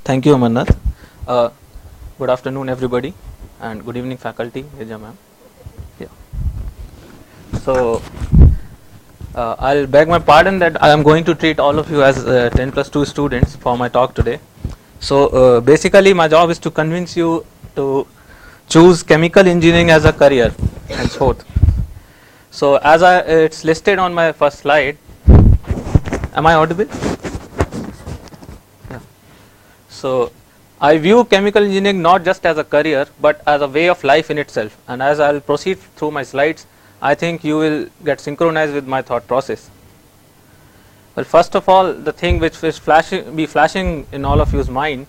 Thank you, Amarnath. Good afternoon, everybody, and good evening, faculty. Neja ma'am. Yeah. So, I'll beg my pardon that I am going to treat all of you as 10 plus 2 students for my talk today. So, basically, my job is to convince you to choose chemical engineering as a career, henceforth. So, as it's listed on my first slide. Am I audible? Yeah. So, I view chemical engineering not just as a career but as a way of life in itself, and as I will proceed through my slides, I think you will get synchronized with my thought process. Well, first of all, the thing which is flashing in all of you's mind,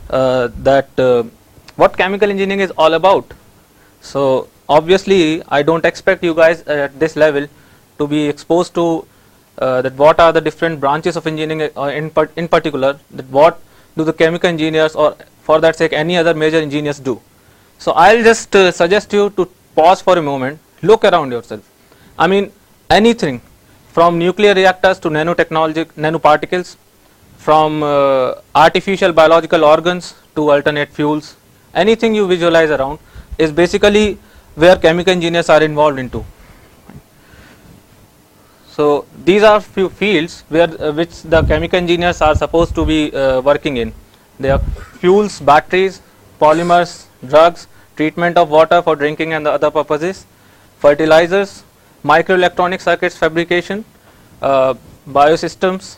what chemical engineering is all about. So obviously I don't expect you guys at this level to be exposed to that what are the different branches of engineering in particular, that what do the chemical engineers, or for that sake any other major engineers, do. So I'll just suggest you to pause for a moment, look around yourself. I mean, anything from nuclear reactors to nanotechnology, nanoparticles, from artificial biological organs to alternate fuels, anything you visualize around is basically where chemical engineers are involved into. So these are few fields where which the chemical engineers are supposed to be working in. They are fuels, batteries, polymers, drugs, treatment of water for drinking and the other purposes, fertilizers, microelectronic circuits fabrication, biosystems.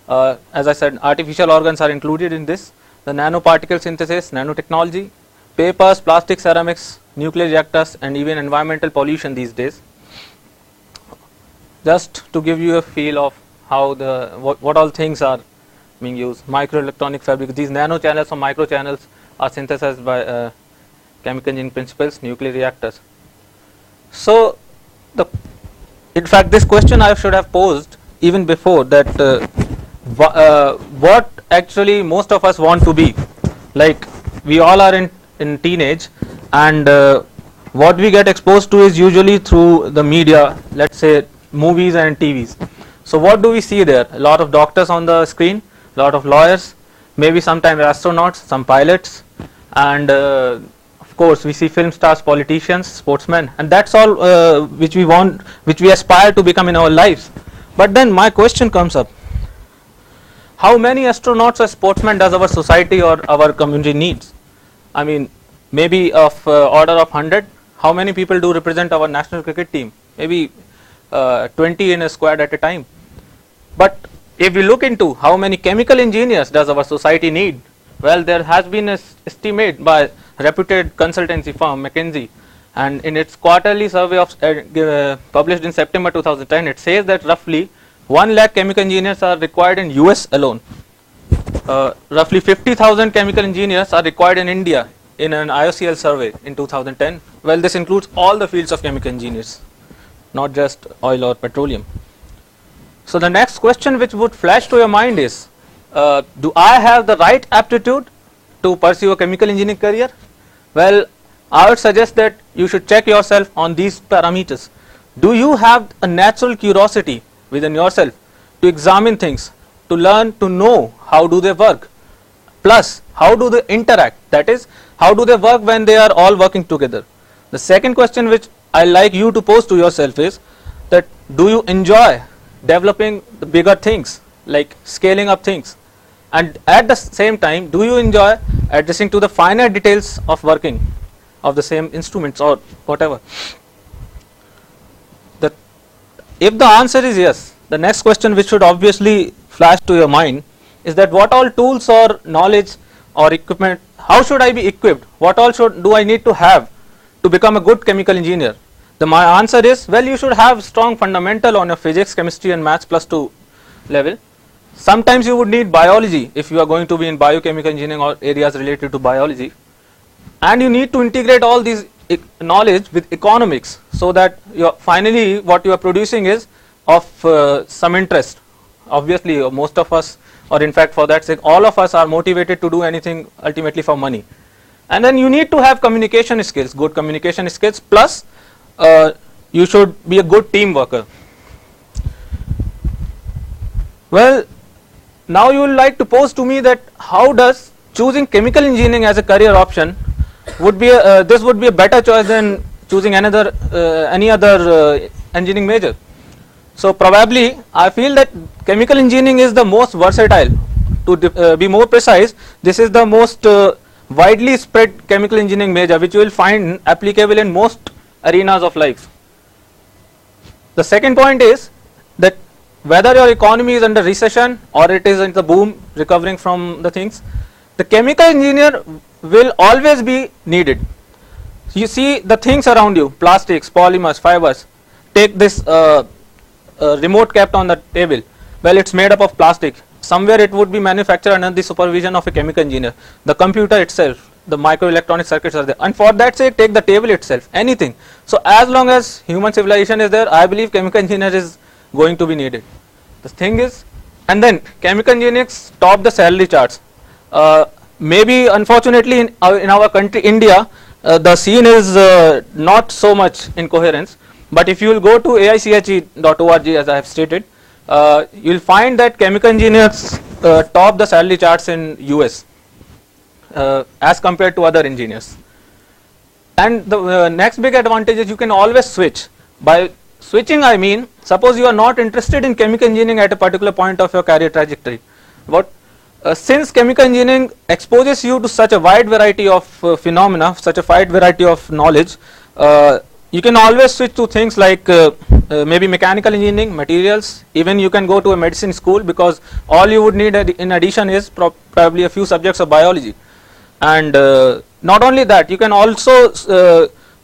As I said, artificial organs are included in this. The nanoparticle synthesis, nanotechnology, papers, plastic, ceramics, nuclear reactors, and even environmental pollution these days. Just to give you a feel of how what all things are being used. Microelectronic fabric, these nano channels or micro channels are synthesized by chemical engineering principles, nuclear reactors. So in fact this question I should have posed even before, that what actually most of us want to be. Like, we all are in teenage, and what we get exposed to is usually through the media, let's say movies and TVs. So what do we see there? A lot of doctors on the screen, a lot of lawyers, maybe sometimes astronauts, some pilots, and of course we see film stars, politicians, sportsmen, and that's all which we aspire to become in our lives. But then my question comes up: how many astronauts or sportsmen does our society or our community needs? I mean, maybe of order of 100. How many people do represent our national cricket team? Maybe 20 in a squad at a time. But if we look into how many chemical engineers does our society need, well, there has been an estimate by reputed consultancy firm McKinsey, and in its quarterly survey published in September 2010, it says that roughly 1 lakh chemical engineers are required in US alone. Roughly 50,000 chemical engineers are required in India in an IOCL survey in 2010. Well, this includes all the fields of chemical engineers, not just oil or petroleum. So the next question which would flash to your mind is, do I have the right aptitude to pursue a chemical engineering career? Well, I would suggest that you should check yourself on these parameters. Do you have a natural curiosity within yourself to examine things, to learn, to know how do they work, plus how do they interact, that is, how do they work when they are all working together? The second question which I like you to pose to yourself is that, do you enjoy developing the bigger things, like scaling up things, and at the same time do you enjoy adjusting to the finer details of working of the same instruments or whatever? If the answer is yes, the next question which should obviously flash to your mind is that what all tools or knowledge or equipment, how should I be equipped, what all do I need to have to become a good chemical engineer? My answer is, well, you should have strong fundamental on your physics, chemistry and maths +2 level. Sometimes you would need biology if you are going to be in biochemical engineering or areas related to biology, and you need to integrate all these knowledge with economics, so that finally what you are producing is of some interest. Obviously most of us, or in fact for that sake all of us, are motivated to do anything ultimately for money. And then you need to have communication skills, good communication skills, plus you should be a good team worker. Well, now you will like to pose to me that how does choosing chemical engineering as a career option would be this would be a better choice than choosing any other engineering major. So probably I feel that chemical engineering is the most versatile. To be more precise, this is the most widely spread chemical engineering major which you will find applicable in most arenas of life. The second point is that whether your economy is under recession or it is in the boom recovering from the things, the chemical engineer will always be needed. You see the things around you, plastics, polymers, fibers. Take this remote kept on the table. Well, it's made up of plastic. Somewhere it would be manufactured under the supervision of a chemical engineer. The computer itself, the microelectronic circuits are there, and for that sake take the table itself, anything. So as long as human civilization is there, I believe chemical engineer is going to be needed. The thing is, and then chemical engineers top the salary charts. Maybe unfortunately in our country India, the scene is not so much in coherence, but if you will go to aiche.org, as I have stated, you will find that chemical engineers top the salary charts in US as compared to other engineers. And the next big advantage is you can always switch. By switching I mean, suppose you are not interested in chemical engineering at a particular point of your career trajectory, but since chemical engineering exposes you to such a wide variety of phenomena, such a wide variety of knowledge, you can always switch to things like maybe mechanical engineering, materials. Even you can go to a medicine school, because all you would need in addition is probably a few subjects of biology. And not only that, you can also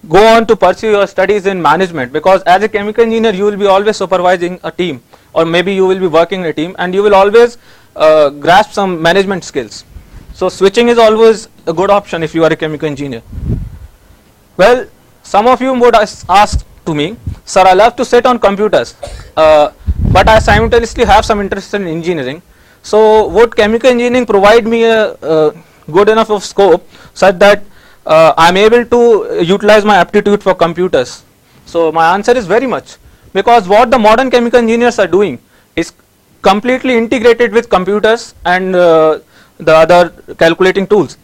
go on to pursue your studies in management, because as a chemical engineer you will be always supervising a team, or maybe you will be working in a team, and you will always grasp some management skills. So switching is always a good option if you are a chemical engineer. Well, some of you would ask to me, sir, I love to sit on computers, but I simultaneously have some interest in engineering. So would chemical engineering provide me a good enough of scope such that I am able to utilize my aptitude for computers? So my answer is very much, because what the modern chemical engineers are doing is completely integrated with computers and the other calculating tools.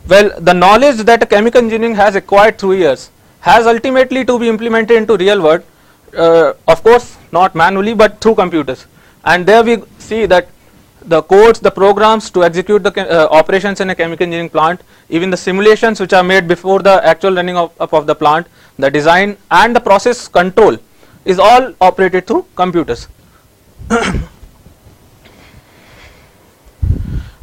Well, the knowledge that a chemical engineering has acquired through years has ultimately to be implemented into real world, of course not manually but through computers. And there we see that the codes, the programs to execute the operations in a chemical engineering plant, even the simulations which are made before the actual running of the plant, the design and the process control is all operated through computers.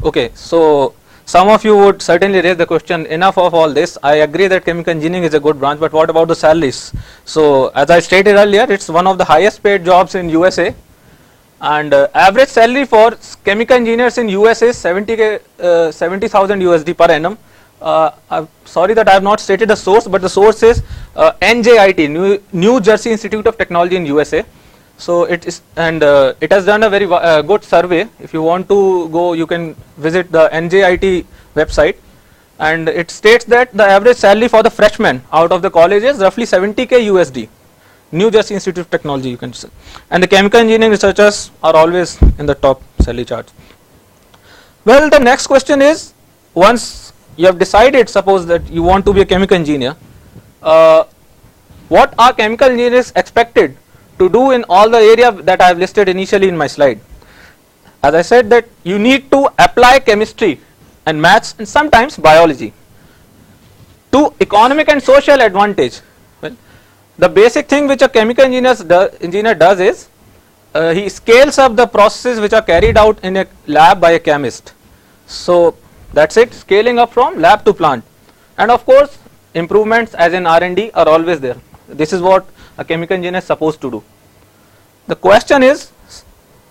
Okay, so some of you would certainly raise the question, enough of all this, I agree that chemical engineering is a good branch, but what about the salaries? So as I stated earlier, it's one of the highest paid jobs in USA, and average salary for chemical engineers in US is 70,000 USD per annum. I'm sorry that I have not stated the source, but the source is NJIT, New Jersey Institute of Technology in USA. So it is, and it has done a very good survey. If you want to go, you can visit the NJIT website, and it states that the average salary for the freshman out of the college is roughly 70k USD. New Jersey Institute of Technology, you can say. And the chemical engineering researchers are always in the top salary charts. Well, the next question is, once you have decided, suppose that you want to be a chemical engineer, what are chemical engineers expected to do in all the area that I have listed initially in my slide? As I said, that you need to apply chemistry and maths and sometimes biology to economic and social advantage. Well, the basic thing which a chemical engineer does is he scales up the processes which are carried out in a lab by a chemist. So that's it, scaling up from lab to plant. And of course improvements as in R&D are always there. This is what a chemical engineer is supposed to do. The question is,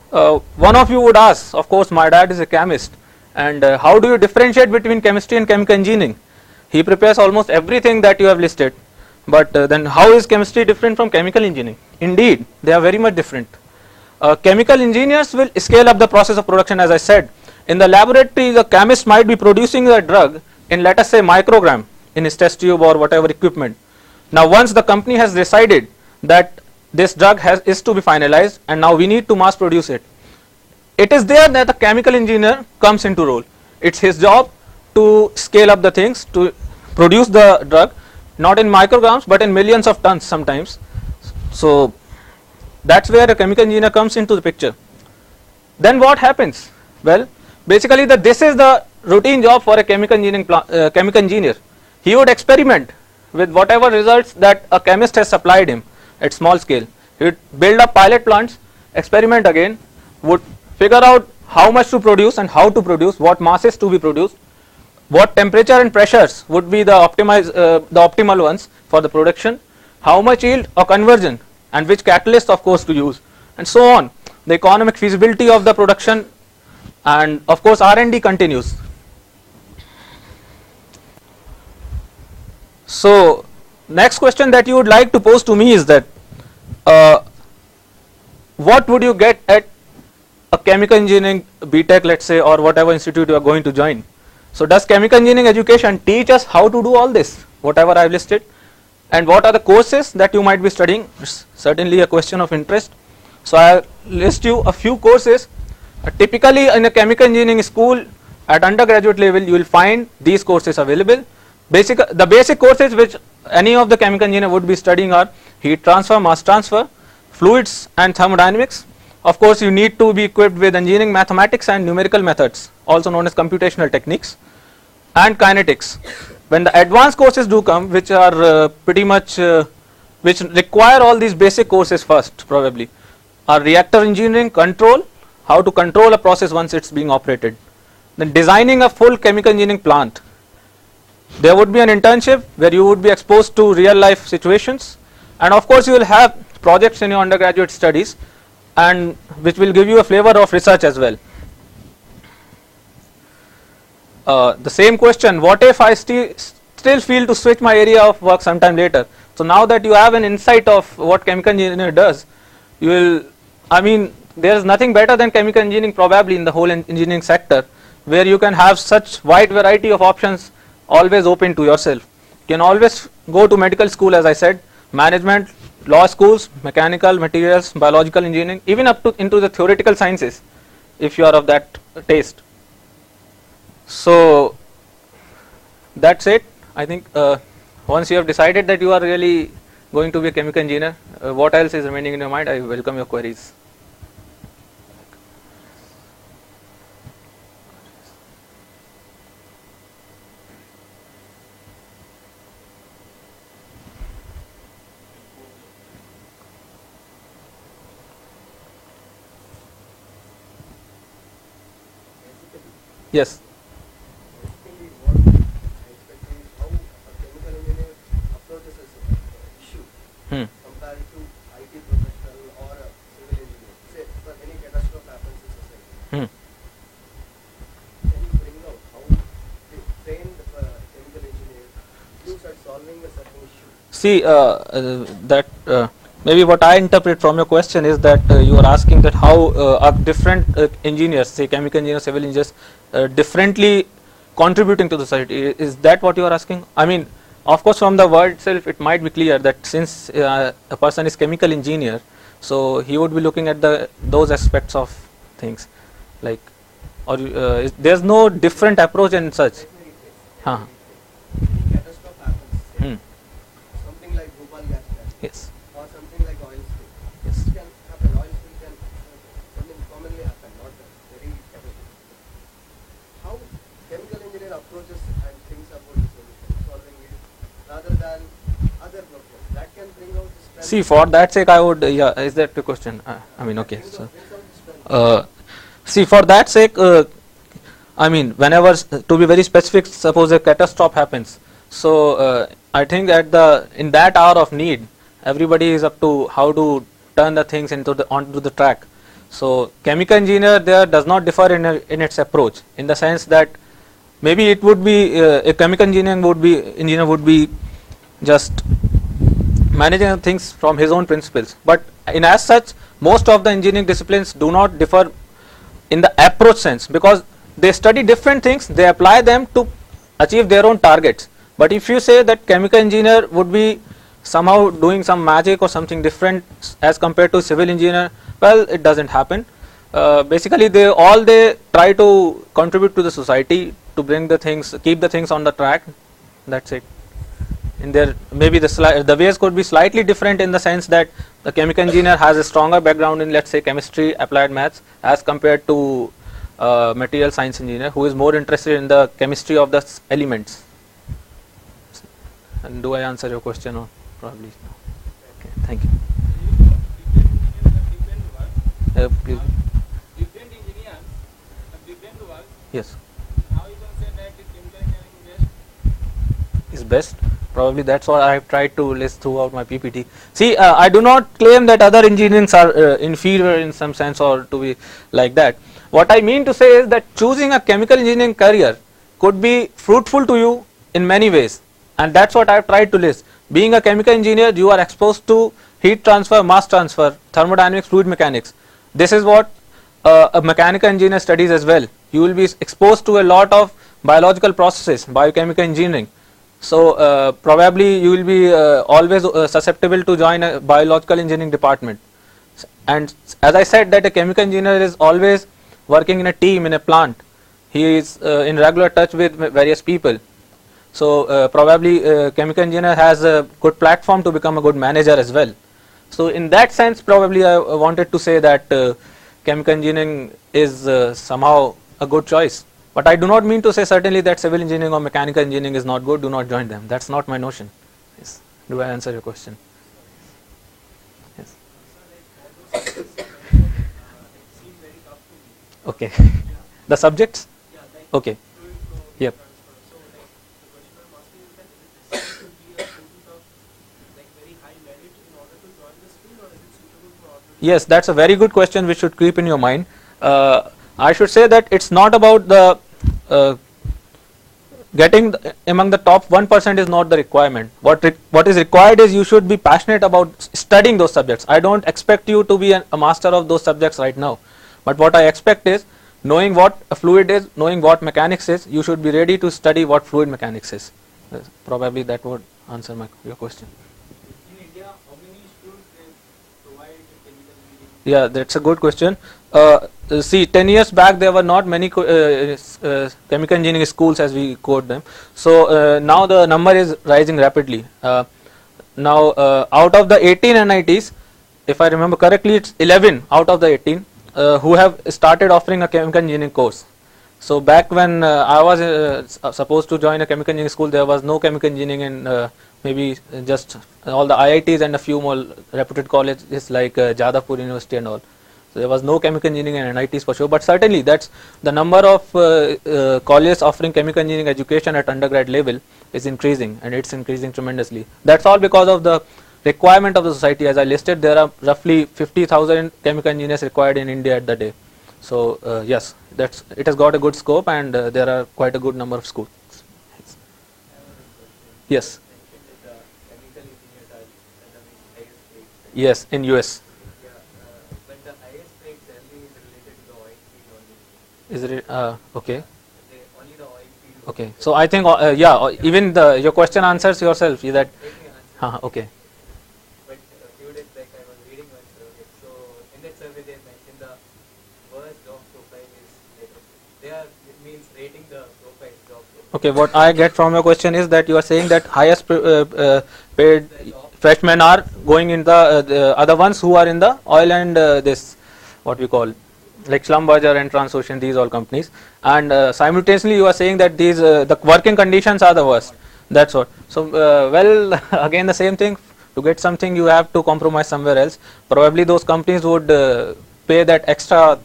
one of you would ask, of course my dad is a chemist, and how do you differentiate between chemistry and chemical engineering? He prepares almost everything that you have listed, but then how is chemistry different from chemical engineering? Indeed, they are very much different. Chemical engineers will scale up the process of production, as I said. In the laboratory, the chemist might be producing a drug in, let us say, microgram in his test tube or whatever equipment. Now once the company has decided that this drug is to be finalized and now we need to mass produce it, it is there that the chemical engineer comes into role. It's his job to scale up the things to produce the drug, not in micrograms but in millions of tons sometimes. So that's where a chemical engineer comes into the picture. Then what happens? Well, basically this is the routine job for a chemical engineer. He would experiment with whatever results that a chemist has supplied him at small scale. He would build up pilot plants, experiment again, would figure out how much to produce and how to produce, what masses to be produced, what temperature and pressures would be the optimal ones for the production, how much yield or conversion, and which catalyst of course to use, and so on. The economic feasibility of the production, and of course R&D continues. So next question that you would like to pose to me is that what would you get at a chemical engineering BTech, let's say, or whatever institute you are going to join? So does chemical engineering education teach us how to do all this, whatever I have listed, and what are the courses that you might be studying? It's certainly a question of interest. So I list you a few courses. Typically in a chemical engineering school at undergraduate level you will find these courses available. The basic courses which any of the chemical engineer would be studying are heat transfer, mass transfer, fluids and thermodynamics. Of course you need to be equipped with engineering mathematics and numerical methods, also known as computational techniques, and kinetics. When the advanced courses do come, which are pretty much which require all these basic courses first probably, are reactor engineering, control, how to control a process once it's being operated, then designing a full chemical engineering plant. There would be an internship where you would be exposed to real life situations, and of course you will have projects in your undergraduate studies, and which will give you a flavor of research as well. The same question, what if I still feel to switch my area of work sometime later? So now that you have an insight of what chemical engineer does, you will, I mean, there is nothing better than chemical engineering probably in the whole engineering sector, where you can have such wide variety of options always open to yourself. You can always go to medical school, as I said, management, law schools, mechanical, materials, biological engineering, even up to into the theoretical sciences if you are of that taste. So that's it. I think once you have decided that you are really going to be a chemical engineer, what else is remaining in your mind? I welcome your queries. Yes. Basically, what I expect is how a chemical engineer approaches a issue compared to IT professional or a civil engineer. Say, for any catastrophe happens in society, can you bring out how the trained chemical engineer looks at solving a certain issue? See, maybe what I interpret from your question is that you are asking that how are different engineers, say chemical engineers, civil engineers, differently contributing to the society. Is that what you are asking? I mean, of course from the word itself it might be clear that since a person is chemical engineer, so he would be looking at those aspects of things, like, or there's no different approach in such. Any catastrophe happens, say, something like Bhopal gas plant, Yes. or something like oil spill. Yes. It can happen, oil spill can something commonly happen, not very catastrophic. How chemical engineer approaches and thinks about the solution, solving it, rather than other problems that can bring out the strength. See, for that sake I would, is that the question? I mean, okay. So, see, for that sake, I mean, whenever, to be very specific, suppose a catastrophe happens. So I think in that hour of need, everybody is up to how to turn the things onto the track. So chemical engineer there does not differ in its approach, in the sense that maybe it would be a chemical engineer would be just managing things from his own principles. But in as such, most of the engineering disciplines do not differ in the approach sense, because they study different things, they apply them to achieve their own targets. But if you say that chemical engineer would be somehow doing some magic or something different as compared to civil engineer, well, it doesn't happen. Basically they try to contribute to the society to bring the things, keep the things on the track. That's it. In there, maybe the ways could be slightly different in the sense that the chemical engineer has a stronger background in, let's say, chemistry, applied maths, as compared to material science engineer who is more interested in the chemistry of the elements. And do I answer your question or probably no? Okay, thank you. Please. Different engineers have different work. Yes. How you can say that the chemical engineering Is best. Probably that's what I have tried to list throughout my PPT. See, I do not claim that other engineerings are inferior in some sense or to be like that. What I mean to say is that choosing a chemical engineering career could be fruitful to you in many ways, and that's what I have tried to list. Being a chemical engineer, you are exposed to heat transfer, mass transfer, thermodynamics, fluid mechanics. This is what a mechanical engineer studies as well. You will be exposed to a lot of biological processes, biochemical engineering. So probably you will be always susceptible to join a biological engineering department. And as I said, that a chemical engineer is always working in a team, in a plant. He is in regular touch with various people. So probably chemical engineer has a good platform to become a good manager as well. So in that sense, probably I wanted to say that chemical engineering is somehow a good choice. But I do not mean to say certainly that civil engineering or mechanical engineering is not good, do not join them. That's not my notion. Yes. Do I answer your question? Yes. Okay. The subjects? Okay. Yep. Yes, that's a very good question which should keep in your mind. I should say that it's not about the getting among the top 1% is not the requirement. What is required is you should be passionate about studying those subjects. I don't expect you to be a master of those subjects right now. But what I expect is knowing what a fluid is, knowing what mechanics is, you should be ready to study what fluid mechanics is. Probably that would answer your question. In India, how many schools they provide chemical engineering? Yeah, that's a good question. See, 10 years back there were not many chemical engineering schools as we quote them. So now the number is rising rapidly. Now out of the 18 NITs, if I remember correctly, it's 11 out of the 18 who have started offering a chemical engineering course. So back when I was supposed to join a chemical engineering school, there was no chemical engineering in maybe just all the IITs and a few more reputed colleges like Jadavpur University and all. So there was no chemical engineering and NITs for sure, but certainly that's the number of colleges offering chemical engineering education at undergrad level is increasing, and it's increasing tremendously. That's all because of the requirement of the society. As I listed, there are roughly 50,000 chemical engineers required in India at the day. So yes, it has got a good scope, and there are quite a good number of schools. Yes. Yes, in US. But the highest paid salary is related to the oil field only. Is it okay? Only the oil field. Okay. So I think yeah, even your question answers yourself. Is that? Let me answer. Okay. But a few days back I was reading one survey. So in that survey they mentioned the worst job profile is they are it means rating the profile job profile. Okay. What I get from your question is that you are saying that highest paid freshmen are going in the other ones who are in the oil and this what we call like Schlumberger and Transocean, these all companies, and simultaneously you are saying that these the working conditions are the worst. That's what. So well, again the same thing. To get something you have to compromise somewhere else. Probably those companies would pay that extra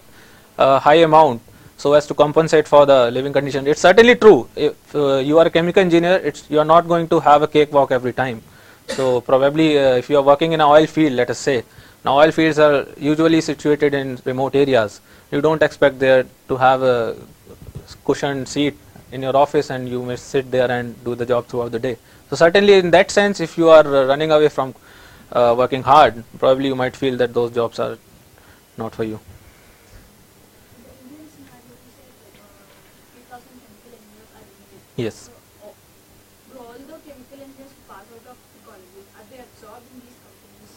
high amount so as to compensate for the living condition. It's certainly true. If you are a chemical engineer, you are not going to have a cakewalk every time. So probably if you are working in an oil field, let us say, now oil fields are usually situated in remote areas. You don't expect there to have a cushioned seat in your office and you may sit there and do the job throughout the day. So certainly in that sense, if you are running away from working hard, probably you might feel that those jobs are not for you. Yes. Do all the chemical engineers pass out of colleges, are they absorbed in these companies?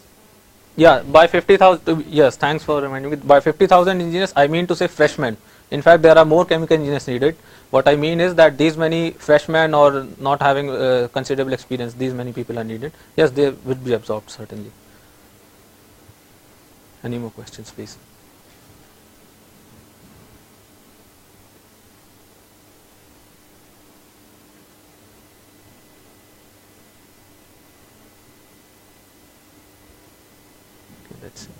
Yeah, by 50,000, yes, thanks for reminding me. By 50,000 engineers, I mean to say freshmen. In fact, there are more chemical engineers needed. What I mean is that these many freshmen or not having considerable experience, these many people are needed. Yes, they would be absorbed certainly. Any more questions, please? Okay, that's it.